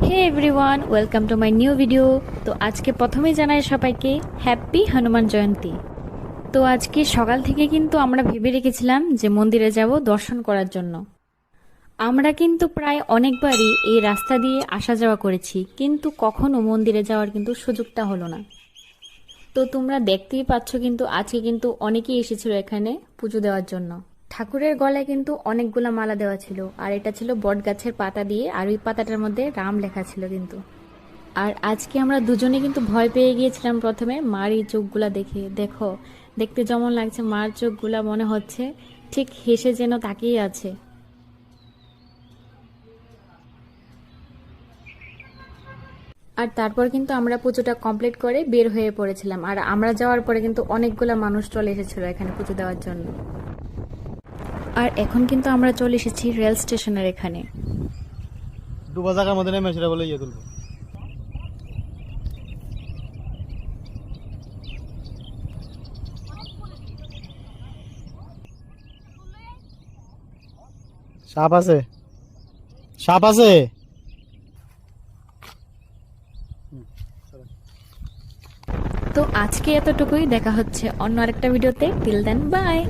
Hey everyone, welcome to my new video. তো আজকে প্রথমেই জানাই সবাইকে হ্যাপি হনুমান জয়ন্তী। তো আজকে সকাল থেকে কিন্তু আমরা ভেবে রেখেছিলাম যে মন্দিরে যাব দর্শন করার জন্য। আমরা কিন্তু প্রায় অনেকবারই এই রাস্তা দিয়ে আসা যাওয়া করেছি, কিন্তু কখনো মন্দিরে যাওয়ার কিন্তু সুযোগটা হলো না। তো তোমরা দেখতেই পাচ্ছ কিন্তু আজকে কিন্তু অনেকেই এসেছিল এখানে পুজো দেওয়ার জন্য। ঠাকুরের গলায় কিন্তু অনেকগুলা মালা দেওয়া ছিল, আর এটা ছিল বট গাছের পাতা দিয়ে, আর ওই পাতাটার মধ্যে রাম লেখা ছিল কিন্তু। আর আজকে আমরা দুজনে কিন্তু ভয় পেয়ে গিয়েছিলাম প্রথমে মার এই চোখগুলা দেখে। দেখো, দেখতে যেমন লাগছে মার চোখগুলা মনে হচ্ছে ঠিক হেসে যেন তাকিয়ে আছে। আর তারপর কিন্তু আমরা পুজোটা কমপ্লিট করে বের হয়ে পড়েছিলাম, আর আমরা যাওয়ার পরে কিন্তু অনেকগুলা মানুষ চলে এসেছিল এখানে পুজো দেওয়ার জন্য। আর এখন কিন্তু আমরা চলে এসেছি রেল স্টেশনের এখানে। ডুবা জায়গার মধ্যে নেমে সেটা বলে ইয়ে তুলবো। সাপ আছে, সাপ আছে। তো আজকে এতটুকুই, দেখা হচ্ছে অন্য আরেকটা ভিডিওতে। Till then, by.